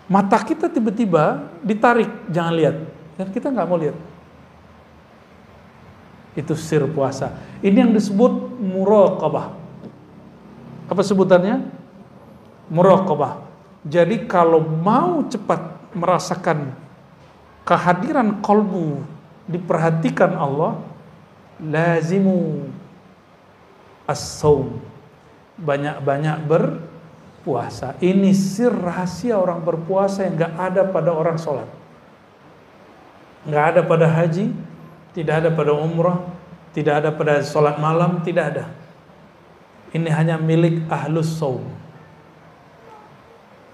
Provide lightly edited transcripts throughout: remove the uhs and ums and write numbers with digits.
Mata kita tiba-tiba ditarik, jangan lihat. Dan kita nggak mau lihat. Itu sir puasa. Ini yang disebut muraqabah. Apa sebutannya? Muraqabah. Jadi kalau mau cepat merasakan kehadiran qalbu, diperhatikan Allah, lazimu as-saum. Banyak-banyak berpuasa. Ini sir rahasia orang berpuasa yang nggak ada pada orang sholat, nggak ada pada haji, tidak ada pada umrah, tidak ada pada sholat malam, tidak ada. Ini hanya milik ahlus saum,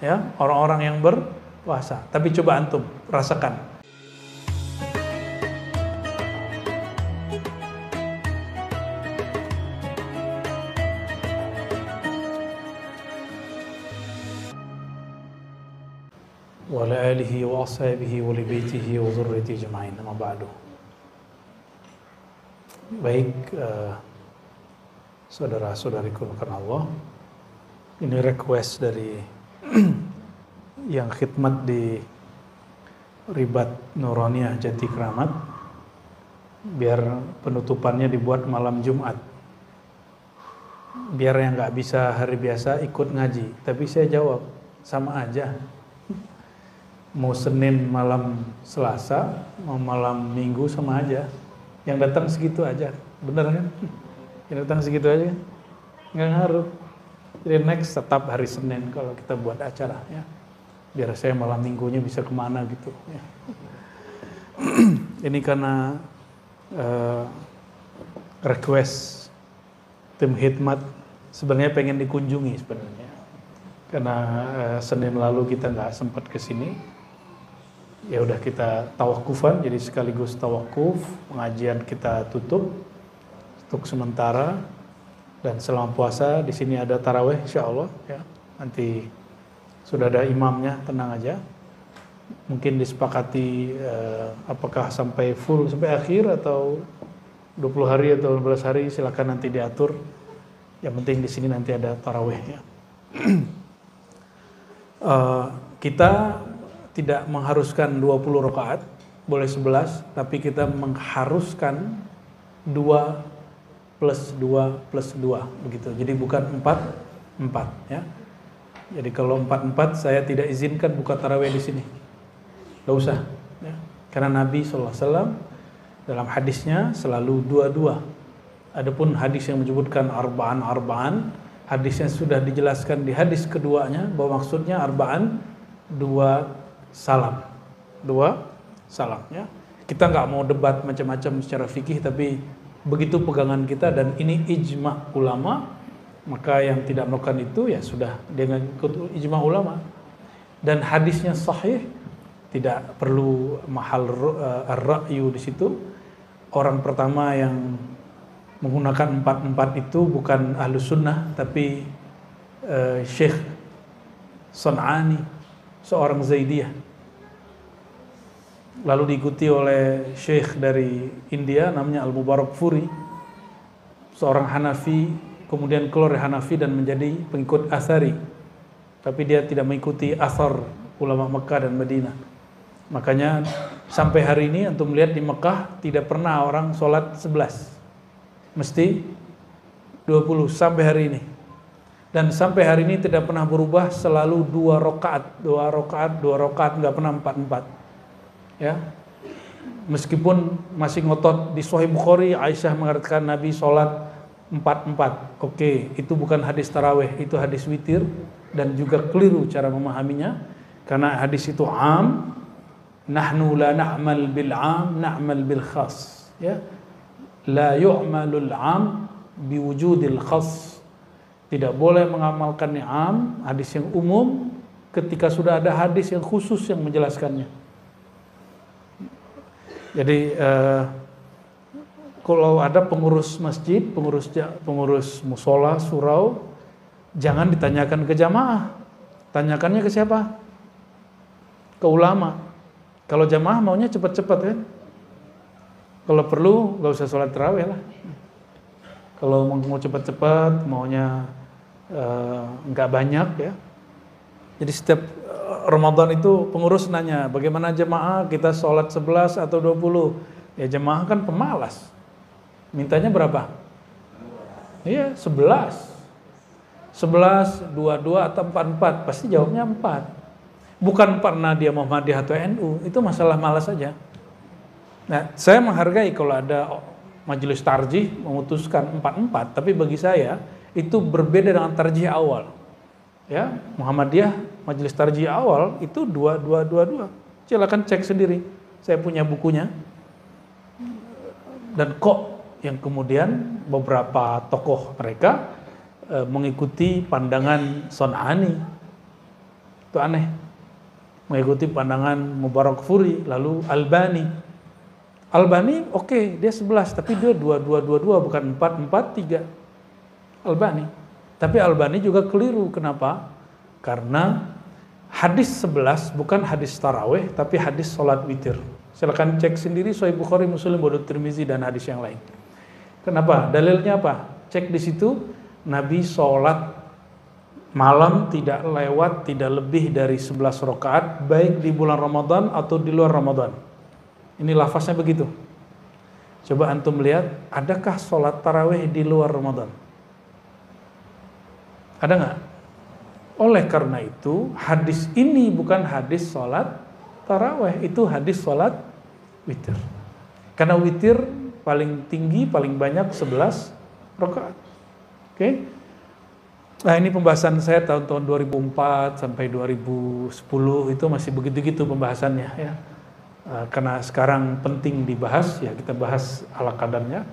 ya, orang-orang yang berpuasa. Tapi coba antum rasakan. Wa ala alihi wa ashabihi wa li baitihi wa dzurriyyatihi ajma'in. Amma ba'du. Baik, saudara-saudariku karena Allah, ini request dari yang khidmat di Ribat Nuraniyah Jati Kramat, biar penutupannya dibuat malam Jumat, biar yang nggak bisa hari biasa ikut ngaji. Tapi saya jawab, sama aja, mau Senin malam Selasa, mau malam Minggu sama aja. Yang datang segitu aja, bener kan? Yang datang segitu aja, nggak ngaruh. Jadi next tetap hari Senin kalau kita buat acara, ya. Biar saya malam Minggunya bisa kemana gitu, ya. Ini karena request tim khidmat, sebenarnya pengen dikunjungi sebenarnya. Karena Senin lalu kita nggak sempat kesini. Ya udah kita tawakufan, jadi sekaligus tawakuf, pengajian kita tutup untuk sementara, dan selama puasa di sini ada taraweh insyaallah, ya. Nanti sudah ada imamnya, tenang aja. Mungkin disepakati apakah sampai full sampai akhir atau 20 hari atau 15 hari, silakan nanti diatur. Yang penting di sini nanti ada taraweh, ya. Kita tidak mengharuskan 20 rakaat, boleh 11, tapi kita mengharuskan 2 plus 2 plus 2 begitu. Jadi bukan 4, ya. Jadi kalau 4 saya tidak izinkan buka tarawih di sini. Enggak usah, ya. Karena Nabi SAW dalam hadisnya selalu 2. Adapun hadis yang menyebutkan arba'an, hadisnya sudah dijelaskan di hadis keduanya bahwa maksudnya arba'an 2 salam, ya. Kita nggak mau debat macam-macam secara fikih, tapi begitu pegangan kita dan ini ijma ulama, maka yang tidak melakukan itu ya sudah dengan ikut ijma ulama. Dan hadisnya sahih, tidak perlu mahal ar-ra'yu di situ. Orang pertama yang menggunakan 4 itu bukan ahlus sunnah, tapi Syekh Sun'ani, seorang Zaidiyah. Lalu diikuti oleh Syekh dari India namanya Al-Mubarakfuri, seorang Hanafi, kemudian keluar dari Hanafi dan menjadi pengikut Athari. Tapi dia tidak mengikuti athar ulama Mekah dan Madinah. Makanya sampai hari ini antum melihat di Mekah tidak pernah orang sholat 11, mesti 20 sampai hari ini. Dan sampai hari ini tidak pernah berubah, selalu 2 rakaat, nggak pernah 4, ya. Meskipun masih ngotot di Sahih Bukhari, Aisyah mengatakan Nabi sholat 4. Oke, itu bukan hadis taraweh, itu hadis witir, dan juga keliru cara memahaminya, karena hadis itu am, nahnu la na'mal bil am, na'mal bil khas, ya. La yu'malul am biwujudil khas. Tidak boleh mengamalkan am, hadis yang umum, ketika sudah ada hadis yang khusus yang menjelaskannya. Jadi kalau ada pengurus masjid, pengurus musola, surau, jangan ditanyakan ke jamaah, tanyakannya ke siapa? Ke ulama. Kalau jamaah maunya cepat-cepat, kan? Kalau perlu nggak usah sholat tarawih lah. Kalau mau cepat-cepat, maunya nggak banyak, ya. Jadi setiap Ramadan itu pengurus nanya, bagaimana jemaah kita sholat 11 atau 20? Ya jemaah kan pemalas. Mintanya berapa? Iya, 11. 11, 22 atau 44, pasti jawabnya 4. Bukan karena dia Muhammadiyah atau NU, itu masalah malas saja. Nah, saya menghargai kalau ada majelis tarjih memutuskan 4-4, tapi bagi saya itu berbeda dengan tarjih awal. Ya, Muhammadiyah majelis tarjih awal itu 2-2-2-2. Silakan cek sendiri. Saya punya bukunya. Dan kok yang kemudian beberapa tokoh mereka mengikuti pandangan Son'ani. Itu aneh. Mengikuti pandangan Mubarakfuri, lalu Albani. Albani oke, dia 11, tapi dia 2-2-2-2, bukan 4-4-3. Albani. Tapi Albani juga keliru. Kenapa? Karena hadis 11 bukan hadis tarawih, tapi hadis sholat witir. Silakan cek sendiri Sahih Bukhari, Muslim, Abu Dawud, Tirmizi dan hadis yang lain. Kenapa? Dalilnya apa? Cek di situ, Nabi sholat malam tidak lewat, tidak lebih dari 11 rakaat, baik di bulan Ramadan atau di luar Ramadan. Ini lafaznya begitu. Coba antum lihat, adakah sholat tarawih di luar Ramadan? Ada nggak? Oleh karena itu, hadis ini bukan hadis sholat tarawih, itu hadis sholat witir. Karena witir paling tinggi, paling banyak 11 rakaat. Oke? Nah, ini pembahasan saya tahun-tahun 2004 sampai 2010 itu masih begitu-gitu pembahasannya ya. Karena sekarang penting dibahas, ya kita bahas ala kadarnya.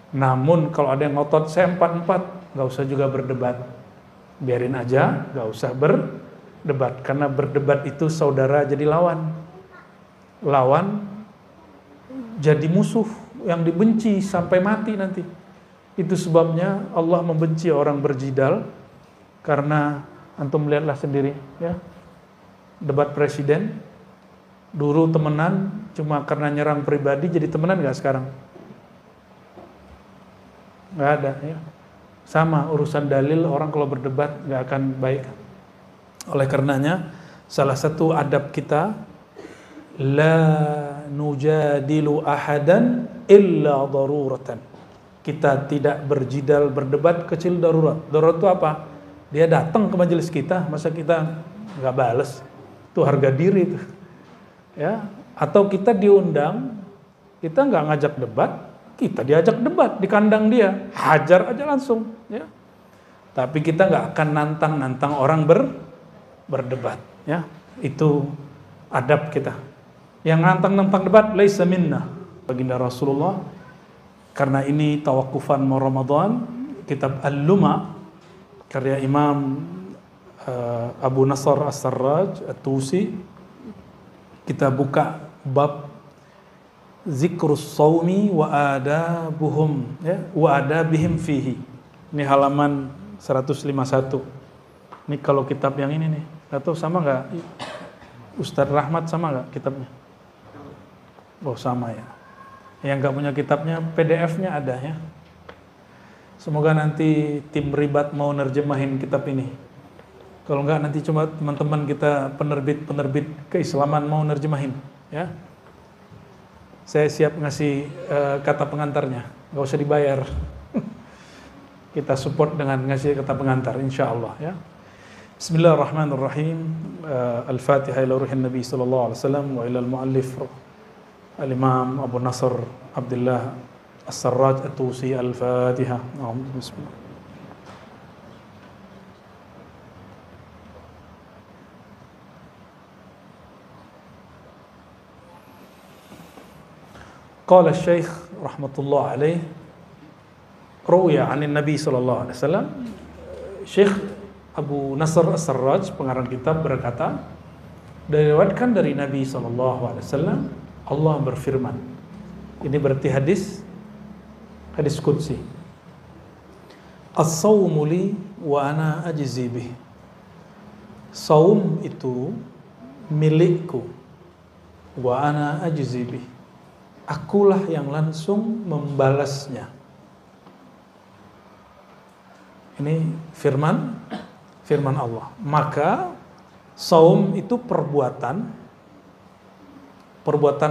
Namun kalau ada yang ngotot saya 4-4, nggak usah juga berdebat. Biarin aja, nggak usah berdebat. Karena berdebat itu saudara jadi lawan. Lawan jadi musuh yang dibenci sampai mati nanti. Itu sebabnya Allah membenci orang berjidal. Karena antum lihatlah sendiri ya. Debat presiden dulu temenan cuma karena nyerang pribadi, jadi temenan nggak sekarang? Nggak ada ya. Sama urusan dalil, orang kalau berdebat nggak akan baik. Oleh karenanya salah satu adab kita, la nujadilu ahadan illa daruratan. Kita tidak berjidal berdebat kecil darurat. Darurat itu apa? Dia datang ke majelis kita, masa kita nggak bales? Itu harga diri itu. Ya, atau kita diundang, kita nggak ngajak debat, kita diajak debat di kandang dia, hajar aja langsung. Ya. Tapi kita nggak akan nantang orang berdebat. Ya, itu adab kita. Yang nantang debat, laisa minna, baginda Rasulullah. Karena ini tawakufan Ramadan, kitab Al-Luma karya Imam Abu Nasr As-Sarraj At-Tusi, kita buka bab zikrus saumi wa adabuhum ya, wa adabihim fihi. Ini halaman 151. Ini kalau kitab yang ini nih, atau sama nggak? Ustadz Rahmat sama nggak kitabnya? Oh sama ya. Yang nggak punya kitabnya, PDF-nya ada ya. Semoga nanti tim ribat mau nerjemahin kitab ini. Kalau nggak nanti cuma teman-teman kita penerbit keislaman mau nerjemahin ya. Saya siap ngasih kata pengantarnya, nggak usah dibayar. Kita support dengan ngasih kata pengantar, insya Allah ya. Bismillahirrahmanirrahim. Al-Fatihah ila ruhin Nabi sallallahu alaihi wasallam wa ila al-muallif Al-Imam Abu Nasr Abdullah As-Sarraj At-Tusi. Al-Fatihah. Bismillah. Qala Syekh rahmatullah alaih, ruya 'an Nabi sallallahu alaihi wasallam. Syekh Abu Nasr As-Sarraj pengarang kitab berkata, diriwayatkan dari Nabi sallallahu alaihi wasallam, Allah berfirman. Ini berarti hadis qudsi. As-sawmu li wa ana ajzi bih. Saum itu milikku, wa ana ajzi bih. Akulah yang langsung membalasnya. Ini firman Allah. Maka Saum itu perbuatan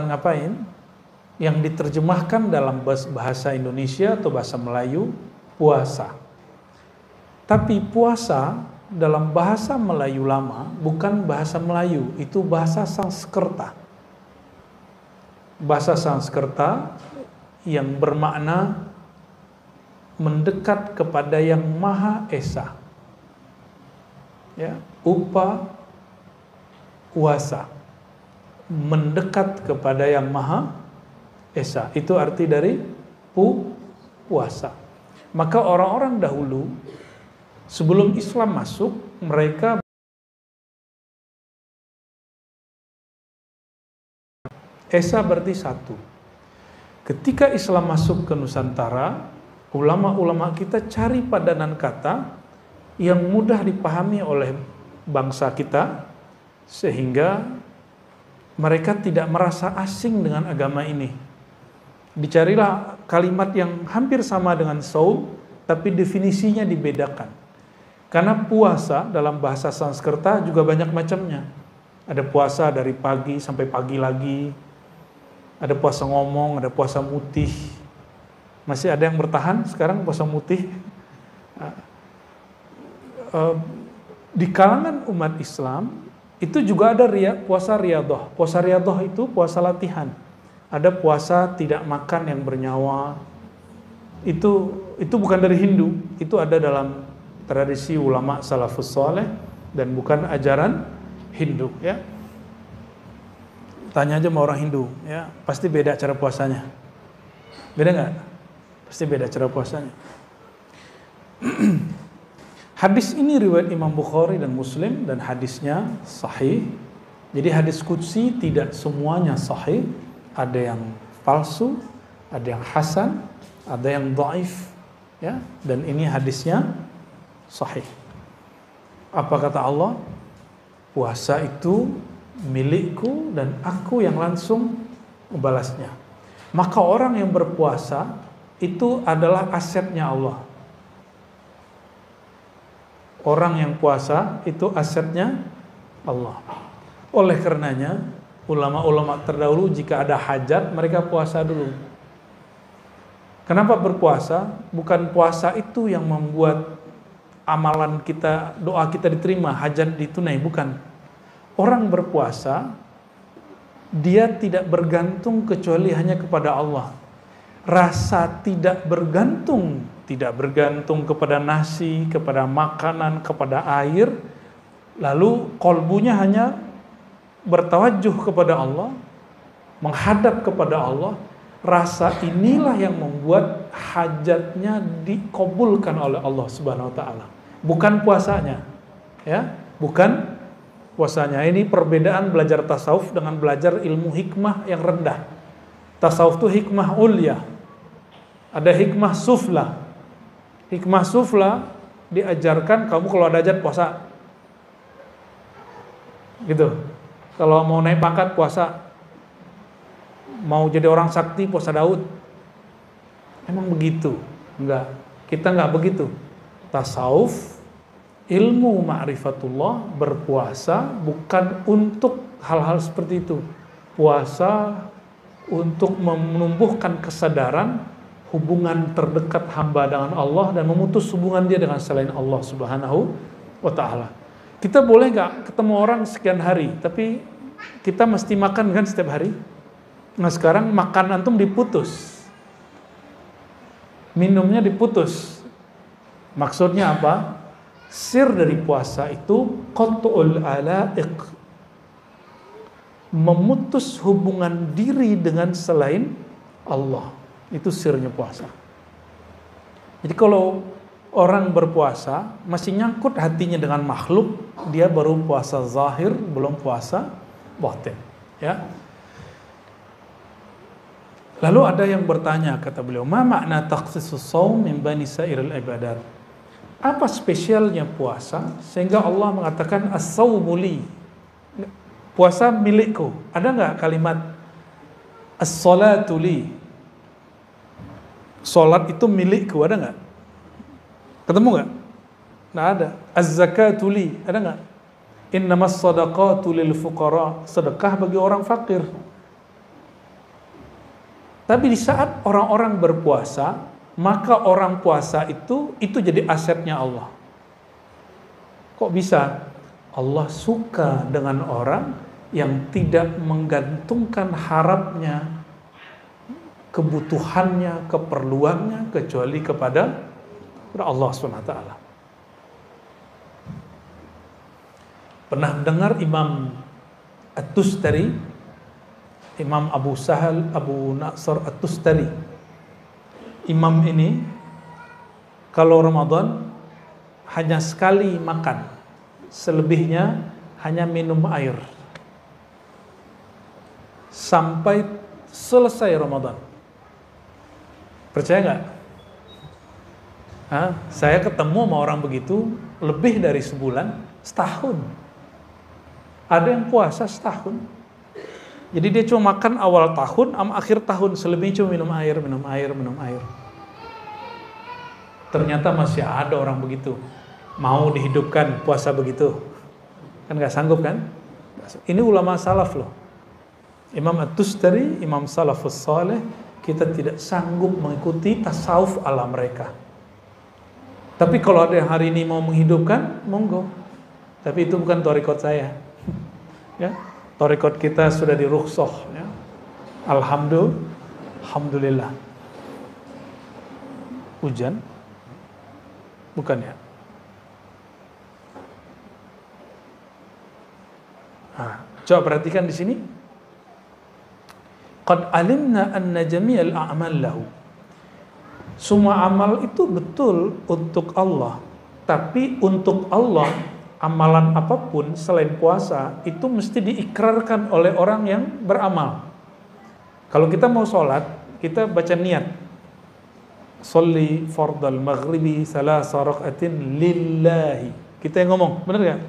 ngapain? Yang diterjemahkan dalam bahasa Indonesia atau bahasa Melayu, puasa. Tapi puasa dalam bahasa Melayu lama bukan bahasa Melayu, itu bahasa Sanskerta. Bahasa Sanskerta yang bermakna mendekat kepada yang Maha Esa. Ya, uasa, mendekat kepada yang Maha Esa. Itu arti dari puasa. Maka orang-orang dahulu sebelum Islam masuk, mereka Esa berarti satu. Ketika Islam masuk ke Nusantara, ulama-ulama kita cari padanan kata yang mudah dipahami oleh bangsa kita, sehingga mereka tidak merasa asing dengan agama ini. Dicarilah kalimat yang hampir sama dengan saum, tapi definisinya dibedakan. Karena puasa dalam bahasa Sanskerta juga banyak macamnya. Ada puasa dari pagi sampai pagi lagi, ada puasa ngomong, ada puasa mutih. Masih ada yang bertahan sekarang puasa mutih. Di kalangan umat Islam itu juga ada puasa riyadhah. Puasa riyadhah itu puasa latihan. Ada puasa tidak makan yang bernyawa. Itu bukan dari Hindu, itu ada dalam tradisi ulama salafus saleh dan bukan ajaran Hindu, ya. Tanya aja sama orang Hindu, ya, pasti beda cara puasanya. Beda nggak? Pasti beda cara puasanya. Hadis ini riwayat Imam Bukhari dan Muslim dan hadisnya sahih. Jadi hadis qudsi tidak semuanya sahih, ada yang palsu, ada yang hasan, ada yang dhaif, ya. Dan ini hadisnya sahih. Apa kata Allah? Puasa itu milikku dan aku yang langsung membalasnya. Maka orang yang berpuasa itu adalah asetnya Allah. Orang yang puasa itu asetnya Allah. Oleh karenanya, ulama-ulama terdahulu jika ada hajat, mereka puasa dulu. Kenapa berpuasa? Bukan puasa itu yang membuat amalan kita, doa kita diterima, hajat ditunai, bukan. Orang berpuasa, dia tidak bergantung kecuali hanya kepada Allah. Rasa tidak bergantung kepada nasi, kepada makanan, kepada air, lalu kolbunya hanya bertawajuh kepada Allah, menghadap kepada Allah. Rasa inilah yang membuat hajatnya dikabulkan oleh Allah Subhanahu wa taala. Bukan puasanya. Ya, bukan puasanya. Ini perbedaan belajar tasawuf dengan belajar ilmu hikmah yang rendah. Tasawuf itu hikmah ulya. Ada hikmah sufla. Hikmah sufla diajarkan kamu kalau ada hajat puasa. Gitu. Kalau mau naik pangkat puasa. Mau jadi orang sakti puasa Daud. Emang begitu? Enggak. Kita enggak begitu. Tasawuf, ilmu ma'rifatullah, berpuasa bukan untuk hal-hal seperti itu. Puasa untuk menumbuhkan kesadaran hubungan terdekat hamba dengan Allah dan memutus hubungan dia dengan selain Allah Subhanahu wa ta'ala. Kita boleh nggak ketemu orang sekian hari, tapi kita mesti makan kan setiap hari? Nah sekarang makan antum diputus, minumnya diputus. Maksudnya apa? Sir dari puasa itu qat'ul ala'iq, memutus hubungan diri dengan selain Allah. Itu sirnya puasa. Jadi kalau orang berpuasa masih nyangkut hatinya dengan makhluk, dia baru puasa zahir, belum puasa batin, ya. Lalu ada yang bertanya, kata beliau, ma makna takhsisus shaum min bani sairil ibadat? Apa spesialnya puasa sehingga Allah mengatakan as-shaumu li? Puasa milikku. Ada enggak kalimat as-salatu li? Salat itu milikku, ada enggak? Ketemu enggak? Enggak ada. Az-zakatu li, ada enggak? Innamas shadaqatu lil fuqara, sedekah bagi orang fakir. Tapi di saat orang-orang berpuasa, maka orang puasa itu jadi asetnya Allah. Kok bisa? Allah suka dengan orang yang tidak menggantungkan harapnya, kebutuhannya, keperluannya kecuali kepada Allah SWT. Pernah dengar Imam At-Tustari, Imam Abu Sahal Abu Nasr At-Tustari. Imam ini kalau Ramadan hanya sekali makan, selebihnya hanya minum air sampai selesai Ramadan. Percaya nggak? Saya ketemu sama orang begitu lebih dari sebulan, setahun. Ada yang puasa setahun. Jadi dia cuma makan awal tahun sama akhir tahun, selebihnya cuma minum air. Ternyata masih ada orang begitu. Mau dihidupkan puasa begitu. Kan gak sanggup kan? Ini ulama salaf loh. Imam At-Tustari, Imam Salafus Saleh, kita tidak sanggup mengikuti tasawuf ala mereka. Tapi kalau ada yang hari ini mau menghidupkan, monggo. Tapi itu bukan thariqat saya. Ya, thariqat kita sudah dirukhsah. Ya. Alhamdulillah. Hujan? Bukan ya? Coba perhatikan di sini. Qad alimna anna jami'al a'mal lahu. Semua amal itu betul untuk Allah, tapi untuk Allah amalan apapun selain puasa itu mesti diikrarkan oleh orang yang beramal. Kalau kita mau sholat, kita baca niat. Sholli fardal maghribi salasa raka'atin lillahi. Kita yang ngomong, benar gak?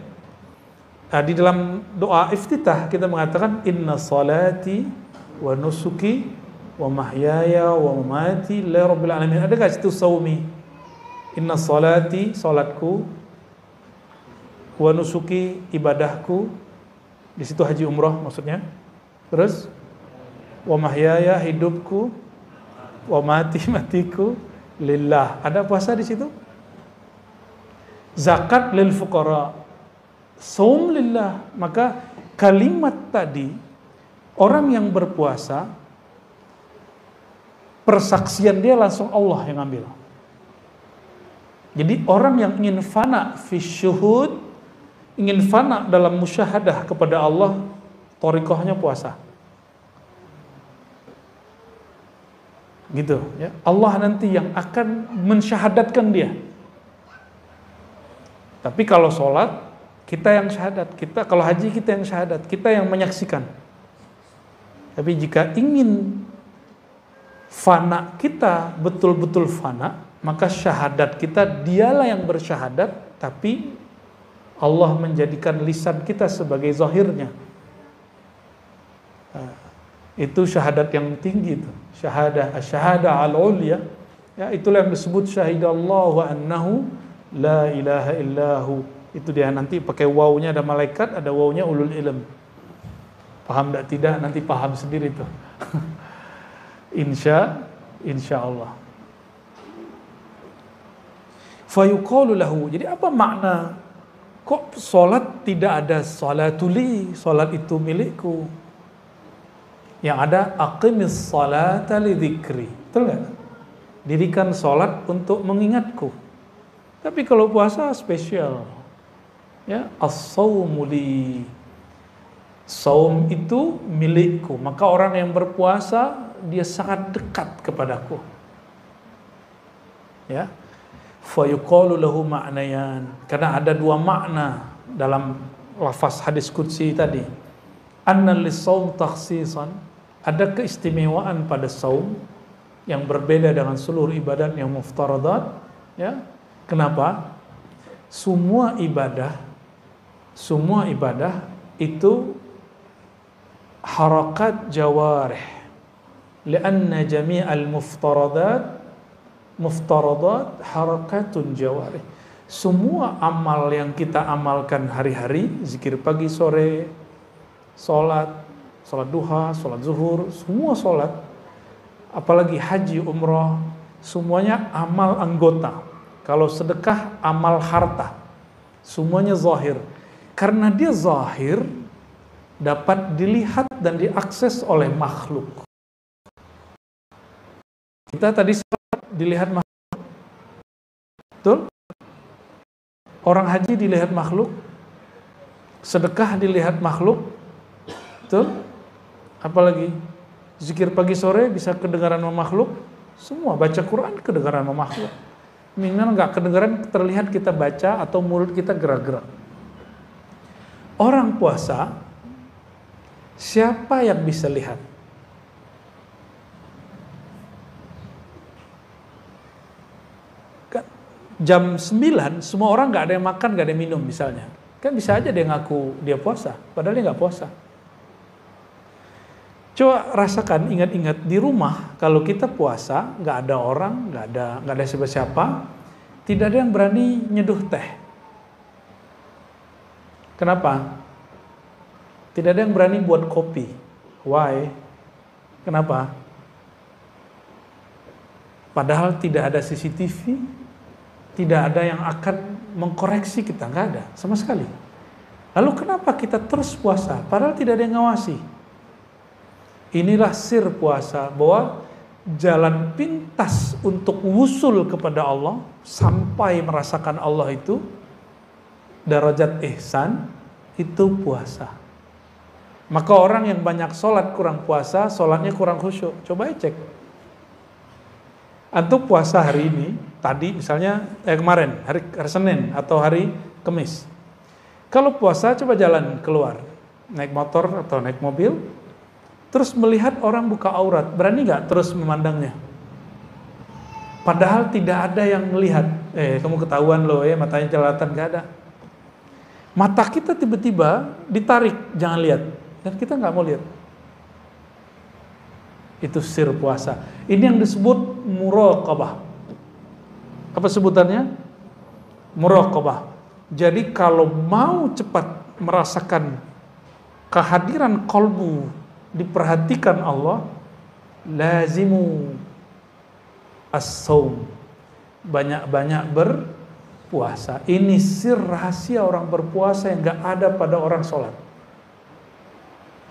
Di dalam doa iftitah kita mengatakan inna salati wa nusuki wa mahyaya wa mamati lillahi rabbil alamin. Ada gak situ saumi? Inna salati, salatku, wa nusuki, ibadahku. Di situ haji umrah maksudnya. Terus wa mahyaya, hidupku, wa mati, matiku lillah. Ada puasa di situ? Zakat lil fuqara, saum lillah. Maka kalimat tadi, orang yang berpuasa, persaksian dia langsung Allah yang ambil. Jadi orang yang ingin fana fi syuhud, ingin fana dalam musyahadah kepada Allah, thariqahnya puasa. Gitu ya. Allah nanti yang akan mensyahadatkan dia. Tapi kalau sholat, kita yang syahadat. Kalau haji kita yang syahadat, kita yang menyaksikan. Tapi jika ingin fana kita betul-betul fana, maka syahadat kita dialah yang bersyahadat, tapi Allah menjadikan lisan kita sebagai zahirnya. Itu syahadat yang tinggi itu. Syahadah al-ulya. Ya, itulah yang disebut syahidallahu annahu la ilaha illahu. Itu dia nanti pakai wawunya ada malaikat, ada wawunya ulul ilm. Paham tak tidak? Nanti paham sendiri tuh. Insya Allah. Fayuqalu lahu. Jadi apa makna? Kok solat tidak ada salatuli? Solat itu milikku. Yang ada aqimis salata li dzikri. Betul enggak? Dirikan solat untuk mengingatku. Tapi kalau puasa spesial. Ya, as-saumu li. Saum itu milikku. Maka orang yang berpuasa dia sangat dekat kepadaku. Ya. Fa yuqalu lahu ma'nayan. Karena ada dua makna dalam lafaz hadis qudsi tadi. Anna lis-saum takhsisan. Ada keistimewaan pada saum yang berbeda dengan seluruh ibadat yang muftaradat, ya. Kenapa? Semua ibadah itu harakat jawarih. Lianna jami'al muftaradat harakatun jawarih. Semua amal yang kita amalkan hari-hari, zikir pagi sore, sholat duha, sholat zuhur, semua sholat, apalagi haji, umroh, semuanya amal anggota. Kalau sedekah, amal harta, semuanya zahir. Karena dia zahir, dapat dilihat dan diakses oleh makhluk. Kita tadi sholat dilihat makhluk, betul? Orang haji dilihat makhluk, sedekah dilihat makhluk, betul? Apalagi zikir pagi sore bisa kedengaran sama makhluk, semua baca Quran kedengaran sama makhluk. Minimal nggak kedengaran, terlihat kita baca atau mulut kita gerak-gerak. Orang puasa, siapa yang bisa lihat? Jam 9 semua orang nggak ada yang makan, nggak ada yang minum misalnya, kan bisa aja dia ngaku dia puasa padahal dia nggak puasa. Coba rasakan, ingat-ingat di rumah kalau kita puasa, nggak ada orang, nggak ada siapa-siapa, tidak ada yang berani nyeduh teh. Kenapa? Tidak ada yang berani buat kopi. Why? Kenapa? Padahal tidak ada CCTV, tidak ada yang akan mengkoreksi kita, nggak ada sama sekali. Lalu kenapa kita terus puasa padahal tidak ada yang ngawasi? Inilah sir puasa, bahwa jalan pintas untuk wusul kepada Allah sampai merasakan Allah itu darajat ihsan, itu puasa. Maka orang yang banyak sholat kurang puasa, sholatnya kurang khusyuk. Coba cek. Antum puasa hari ini, tadi misalnya kemarin hari Senin atau hari Kamis. Kalau puasa coba jalan keluar, naik motor atau naik mobil, terus melihat orang buka aurat, berani nggak terus memandangnya? Padahal tidak ada yang melihat. Kamu ketahuan loh matanya jelalatan, nggak ada. Mata kita tiba-tiba ditarik, jangan lihat, dan kita nggak mau lihat. Itu sir puasa. Ini yang disebut muraqabah. Apa sebutannya? Muraqabah. Jadi kalau mau cepat merasakan kehadiran qalbu, diperhatikan Allah, lazimu as-saum, banyak-banyak berpuasa. Ini sir rahasia orang berpuasa yang gak ada pada orang sholat,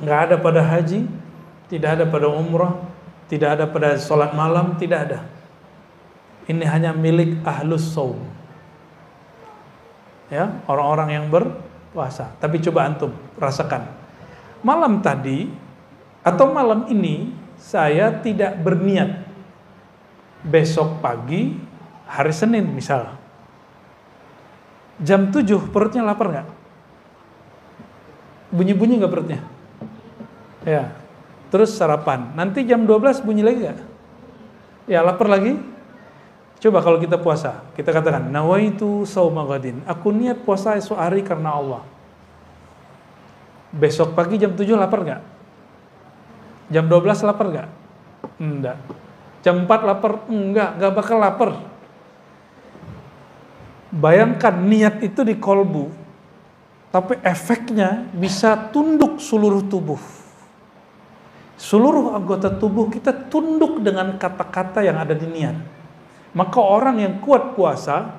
gak ada pada haji, tidak ada pada umrah, tidak ada pada sholat malam, tidak ada. Ini hanya milik ahlus saum, ya, orang-orang yang berpuasa. Tapi coba antum rasakan, malam tadi atau malam ini saya tidak berniat besok pagi hari Senin misal jam 7 perutnya lapar nggak? Bunyi-bunyi nggak perutnya? Ya. Terus sarapan, nanti jam 12 bunyi lagi nggak? Ya lapar lagi. Coba kalau kita puasa, kita katakan nawaitu shauma ghadin, aku niat puasa esok hari karena Allah. Besok pagi jam 7 lapar nggak? Jam 12 lapar nggak? Enggak. Jam 4 lapar? Nggak bakal lapar. Bayangkan niat itu di kolbu, tapi efeknya bisa tunduk seluruh tubuh. Seluruh anggota tubuh kita tunduk dengan kata-kata yang ada di niat. Maka orang yang kuat puasa,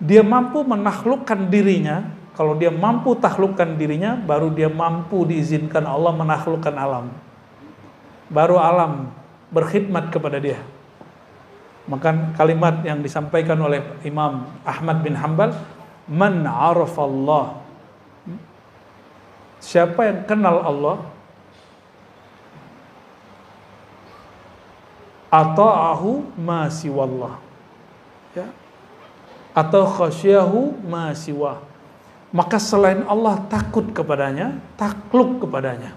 dia mampu menaklukkan dirinya. Kalau dia mampu taklukkan dirinya, baru dia mampu diizinkan Allah menaklukkan alam. Baru alam berkhidmat kepada dia. Maka kalimat yang disampaikan oleh Imam Ahmad bin Hanbal, man arafallah, siapa yang kenal Allah, ata'ahu ma siwallah, ya, atau khasyahu ma siwah, maka selain Allah takut kepadanya, takluk kepadanya.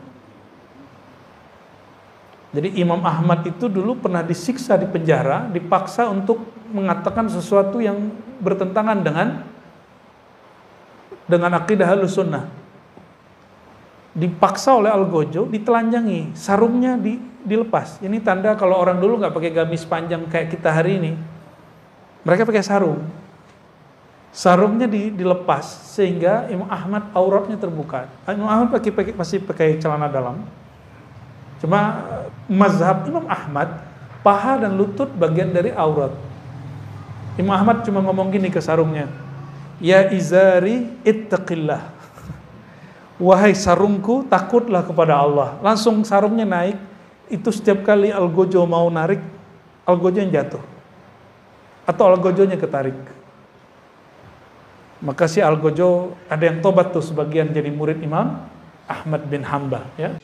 Jadi Imam Ahmad itu dulu pernah disiksa di penjara, dipaksa untuk mengatakan sesuatu yang bertentangan dengan akidah Ahlussunnah. Dipaksa oleh Al-Gojo, ditelanjangi, sarungnya dilepas. Ini tanda kalau orang dulu nggak pakai gamis panjang kayak kita hari ini. Mereka pakai sarung. Sarungnya dilepas sehingga Imam Ahmad auratnya terbuka. Imam Ahmad masih pakai celana dalam. Cuma mazhab Imam Ahmad, paha dan lutut bagian dari aurat. Imam Ahmad cuma ngomong gini ke sarungnya, ya izari ittaqillah. Wahai sarungku, takutlah kepada Allah. Langsung sarungnya naik. Itu setiap kali algojo mau narik, algojonya jatuh. Atau algojonya ketarik. Maka si algojo ada yang tobat tuh sebagian jadi murid Imam Ahmad bin Hanbal, ya.